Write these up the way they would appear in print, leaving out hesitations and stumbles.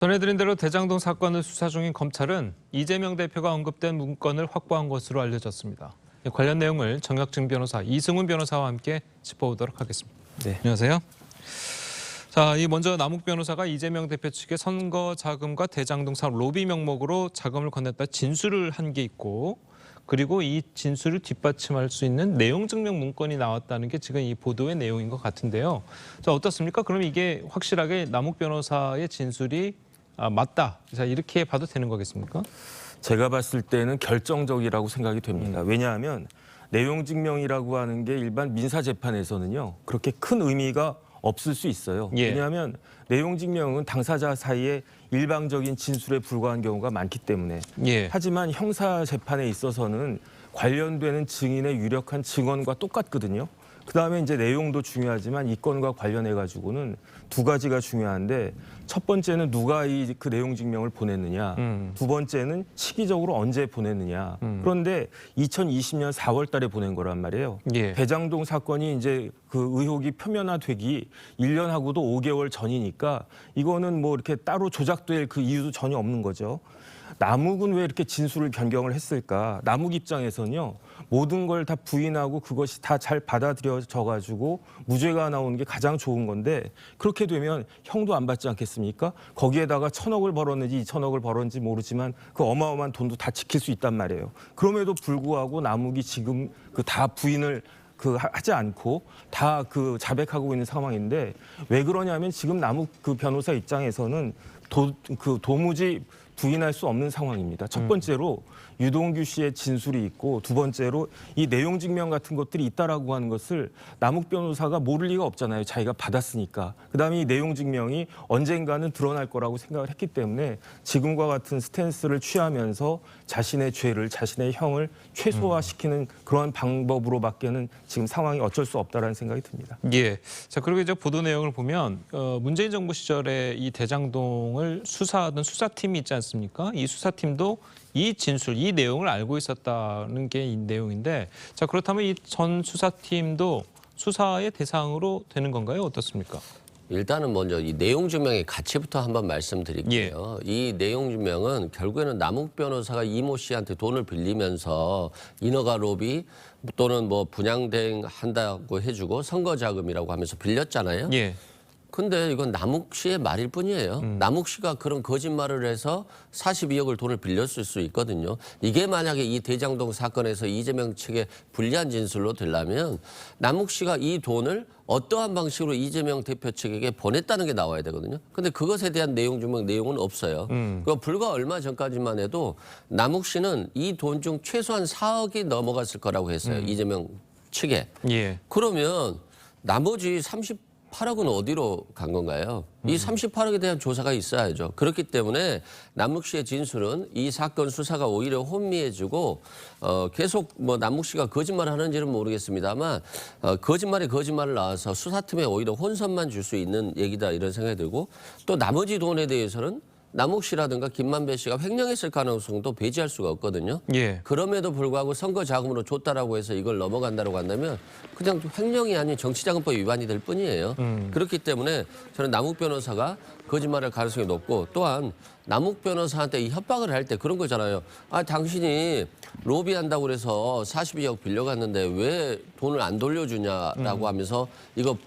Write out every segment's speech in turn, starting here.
전해드린 대로 대장동 사건을 수사 중인 검찰은 이재명 대표가 언급된 문건을 확보한 것으로 알려졌습니다. 관련 내용을 정혁증 변호사, 이승훈 변호사와 함께 짚어보도록 하겠습니다. 네. 안녕하세요. 자, 먼저 남욱 변호사가 이재명 대표 측에 선거 자금과 대장동 사업 로비 명목으로 자금을 건넸다 진술을 한 게 있고, 그리고 이 진술을 뒷받침할 수 있는 내용 증명 문건이 나왔다는 게 지금 이 보도의 내용인 것 같은데요. 자, 어떻습니까? 그럼 이게 확실하게 남욱 변호사의 진술이 맞다. 자, 이렇게 봐도 되는 거겠습니까? 제가 봤을 때는 결정적이라고 생각이 됩니다. 왜냐하면 내용 증명이라고 하는 게 일반 민사 재판에서는요. 그렇게 큰 의미가 없을 수 있어요. 예. 왜냐하면 내용 증명은 당사자 사이에 일방적인 진술에 불과한 경우가 많기 때문에. 예. 하지만 형사 재판에 있어서는 관련되는 증인의 유력한 증언과 똑같거든요. 그다음에 이제 내용도 중요하지만 이 건과 관련해 가지고는 두 가지가 중요한데, 첫 번째는 누가 그 내용 증명을 보냈느냐, 두 번째는 시기적으로 언제 보냈느냐. 그런데 2020년 4월 달에 보낸 거란 말이에요. 예. 대장동 사건이 이제 그 의혹이 표면화되기 1년하고도 5개월 전이니까 이거는 뭐 이렇게 따로 조작될 그 이유도 전혀 없는 거죠. 남욱은 왜 이렇게 진술을 변경을 했을까? 남욱 입장에서는요, 모든 걸 다 부인하고 그것이 다 잘 받아들여져 가지고 무죄가 나오는 게 가장 좋은 건데, 그렇게 되면 형도 안 받지 않겠습니까? 거기에다가 1,000억을 벌었는지 2,000억을 벌었는지 모르지만 그 어마어마한 돈도 다 지킬 수 있단 말이에요. 그럼에도 불구하고 남욱이 지금 그 다 부인을 하지 않고 다 자백하고 있는 상황인데, 왜 그러냐면 지금 남욱 그 변호사 입장에서는 도무지 부인할 수 없는 상황입니다. 첫 번째로 유동규 씨의 진술이 있고, 두 번째로 이 내용 증명 같은 것들이 있다라고 하는 것을 남욱 변호사가 모를 리가 없잖아요. 자기가 받았으니까. 그다음에 이 내용 증명이 언젠가는 드러날 거라고 생각을 했기 때문에 지금과 같은 스탠스를 취하면서 자신의 죄를, 자신의 형을 최소화시키는 그런 방법으로밖에는 지금 상황이 어쩔 수 없다라는 생각이 듭니다. 예. 자, 그리고 이제 보도 내용을 보면 문재인 정부 시절에 이 대장동을 수사하던 수사팀이 있지 않습니까? 이 수사팀도 이 진술, 이 내용을 알고 있었다는 게 이 내용인데, 자, 그렇다면 이 전 수사팀도 수사의 대상으로 되는 건가요? 어떻습니까? 일단은 먼저 이 내용 증명의 가치부터 한번 말씀드릴게요. 이 내용 증명은 결국에는 남욱 변호사가 이모 씨한테 돈을 빌리면서 인허가 로비 또는 뭐 분양대행 한다고 해주고 선거 자금이라고 하면서 빌렸잖아요. 예. 근데 이건 남욱 씨의 말일 뿐이에요. 남욱 씨가 그런 거짓말을 해서 42억을 돈을 빌렸을 수 있거든요. 이게 만약에 이 대장동 사건에서 이재명 측에 불리한 진술로 되려면 남욱 씨가 이 돈을 어떠한 방식으로 이재명 대표 측에게 보냈다는 게 나와야 되거든요. 근데 그것에 대한 내용 증명 내용은 없어요. 그 불과 얼마 전까지만 해도 남욱 씨는 이 돈 중 최소한 4억이 넘어갔을 거라고 했어요. 이재명 측에. 예. 그러면 나머지 38억은 어디로 간 건가요? 이 38억에 대한 조사가 있어야죠. 그렇기 때문에 남욱 씨의 진술은 이 사건 수사가 오히려 혼미해지고 계속 뭐 남욱 씨가 거짓말을 하는지는 모르겠습니다만 거짓말에 거짓말을 낳아서 수사팀에 오히려 혼선만 줄 수 있는 얘기다, 이런 생각이 들고, 또 나머지 돈에 대해서는 남욱 씨라든가 김만배 씨가 횡령했을 가능성도 배제할 수가 없거든요. 예. 그럼에도 불구하고 선거 자금으로 줬다라고 해서 이걸 넘어간다고 한다면 그냥 횡령이 아닌 정치자금법 위반이 될 뿐이에요. 그렇기 때문에 저는 남욱 변호사가 거짓말할 가능성이 높고, 또한 남욱 변호사한테 이 협박을 할 때 그런 거잖아요. 아, 당신이 로비한다고 그래서 42억 빌려갔는데 왜 돈을 안 돌려주냐라고 하면서 이거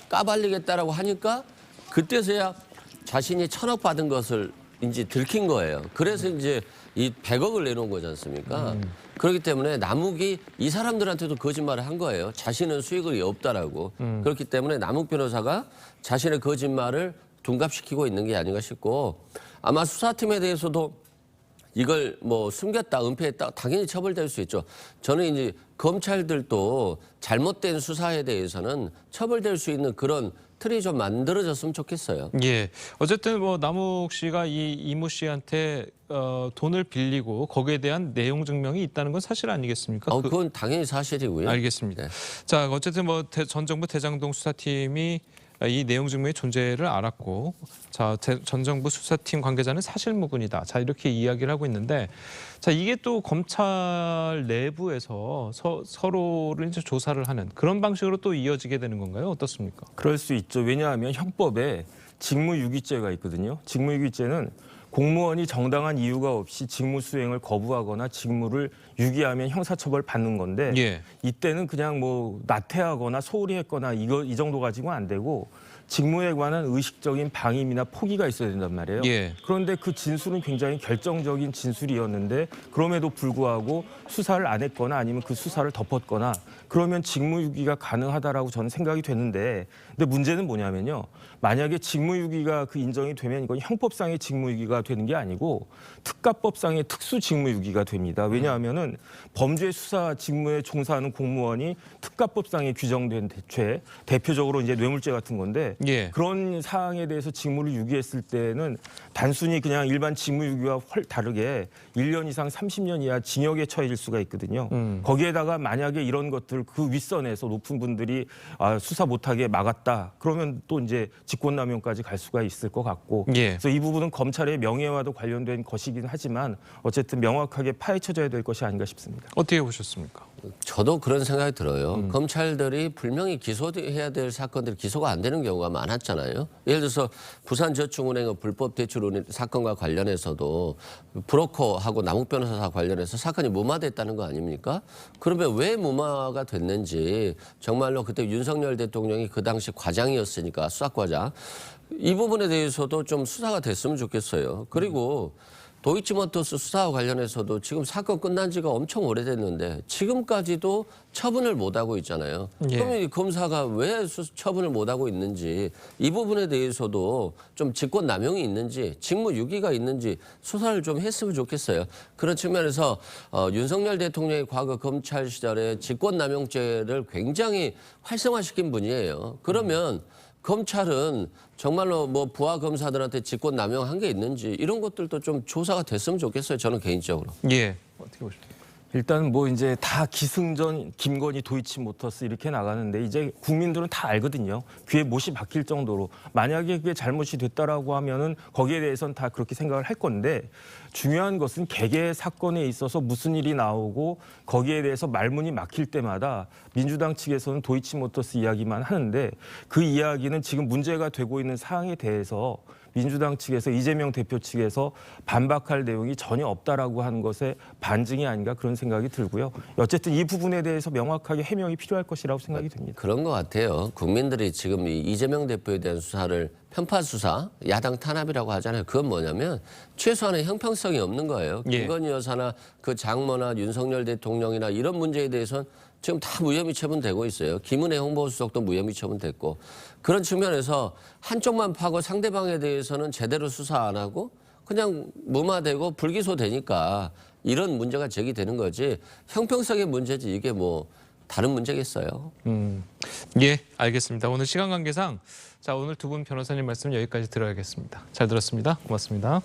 까발리겠다라고 하니까 그때서야 자신이 1,000억 받은 것을 이제 들킨 거예요. 그래서 이제 이 100억을 내놓은 거지 않습니까? 그렇기 때문에 남욱이 이 사람들한테도 거짓말을 한 거예요. 자신은 수익이 없다라고. 그렇기 때문에 남욱 변호사가 자신의 거짓말을 둔갑시키고 있는 게 아닌가 싶고, 아마 수사팀에 대해서도 이걸 뭐 숨겼다, 은폐했다, 당연히 처벌될 수 있죠. 저는 이제 검찰들도 잘못된 수사에 대해서는 처벌될 수 있는 그런 틀이 좀 만들어졌으면 좋겠어요. 예. 어쨌든 뭐 남욱 씨가 이 이모 씨한테 돈을 빌리고 거기에 대한 내용 증명이 있다는 건 사실 아니겠습니까? 그건 당연히 사실이고요. 알겠습니다. 네. 자, 어쨌든 뭐 전 정부 대장동 수사팀이 이 내용 증명의 존재를 알았고, 자, 전 정부 수사팀 관계자는 사실무근이다. 자, 이렇게 이야기를 하고 있는데, 자, 이게 또 검찰 내부에서 서로를 이제 조사를 하는 그런 방식으로 또 이어지게 되는 건가요? 어떻습니까? 그럴 수 있죠. 왜냐하면 형법에 직무유기죄가 있거든요. 직무유기죄는 공무원이 정당한 이유가 없이 직무 수행을 거부하거나 직무를 유기하면 형사처벌 받는 건데 예. 이때는 그냥 뭐 나태하거나 소홀히 했거나 이 정도 가지고는 안 되고 직무에 관한 의식적인 방임이나 포기가 있어야 된단 말이에요. 예. 그런데 그 진술은 굉장히 결정적인 진술이었는데 그럼에도 불구하고 수사를 안 했거나 아니면 그 수사를 덮었거나 그러면 직무유기가 가능하다라고 저는 생각이 되는데 근데 문제는 뭐냐면요. 만약에 직무유기가 그 인정이 되면 이건 형법상의 직무유기가 되는 게 아니고 특가법상의 특수직무유기가 됩니다. 왜냐하면은 범죄 수사 직무에 종사하는 공무원이 특가법상에 규정된 죄, 대표적으로 이제 뇌물죄 같은 건데 예. 그런 사항에 대해서 직무를 유기했을 때는 단순히 그냥 일반 직무유기와 다르게 1년 이상 30년 이하 징역에 처해질 수가 있거든요. 거기에다가 만약에 이런 것들 그 윗선에서 높은 분들이 수사 못하게 막았다. 그러면 또 이제 직권남용까지 갈 수가 있을 것 같고 예. 그래서 이 부분은 검찰의 명예와도 관련된 것이긴 하지만 어쨌든 명확하게 파헤쳐져야 될 것이 아닌가 싶습니다. 어떻게 보셨습니까? 저도 그런 생각이 들어요. 검찰들이 분명히 기소해야 될 사건들이 기소가 안 되는 경우가 많았잖아요. 예를 들어서 부산저축은행 불법 대출 사건과 관련해서도 브로커하고 남욱 변호사 관련해서 사건이 무마됐다는 거 아닙니까? 그러면 왜 무마가 됐는지 정말로 그때 윤석열 대통령이 그 당시 과장이었으니까 수사과장 이 부분에 대해서도 좀 수사가 됐으면 좋겠어요. 그리고 도이치모터스 수사와 관련해서도 지금 사건 끝난 지가 엄청 오래됐는데 지금까지도 처분을 못하고 있잖아요. 예. 그러면 이 검사가 왜 처분을 못하고 있는지 이 부분에 대해서도 좀 직권남용이 있는지 직무유기가 있는지 수사를 좀 했으면 좋겠어요. 그런 측면에서 윤석열 대통령이 과거 검찰 시절에 직권남용죄를 굉장히 활성화시킨 분이에요. 그러면 검찰은 정말로 뭐 부하 검사들한테 직권 남용한 게 있는지 이런 것들도 좀 조사가 됐으면 좋겠어요. 저는 개인적으로. 예. 어떻게 보십니까? 일단 뭐 이제 다 기승전 김건희 도이치모터스 이렇게 나가는데 이제 국민들은 다 알거든요. 귀에 못이 박힐 정도로 만약에 그게 잘못이 됐다라고 하면은 거기에 대해서는 다 그렇게 생각을 할 건데 중요한 것은 개개 사건에 있어서 무슨 일이 나오고 거기에 대해서 말문이 막힐 때마다 민주당 측에서는 도이치모터스 이야기만 하는데 그 이야기는 지금 문제가 되고 있는 사항에 대해서 민주당 측에서 이재명 대표 측에서 반박할 내용이 전혀 없다라고 하는 것의 반증이 아닌가 그런 생각이 들고요. 어쨌든 이 부분에 대해서 명확하게 해명이 필요할 것이라고 생각이 됩니다. 그런 것 같아요. 국민들이 지금 이 이재명 대표에 대한 수사를 편파 수사, 야당 탄압이라고 하잖아요. 그건 뭐냐면 최소한의 형평성이 없는 거예요. 예. 김건희 여사나 그 장모나 윤석열 대통령이나 이런 문제에 대해서는 지금 다 무혐의 처분되고 있어요. 김은혜 홍보수석도 무혐의 처분됐고 그런 측면에서 한쪽만 파고 상대방에 대해서는 제대로 수사 안 하고 그냥 무마되고 불기소되니까 이런 문제가 제기되는 거지 형평성의 문제지 이게 뭐 다른 문제겠어요. 예, 알겠습니다. 오늘 시간 관계상 오늘 두 분 변호사님 말씀 여기까지 들어야겠습니다. 잘 들었습니다. 고맙습니다.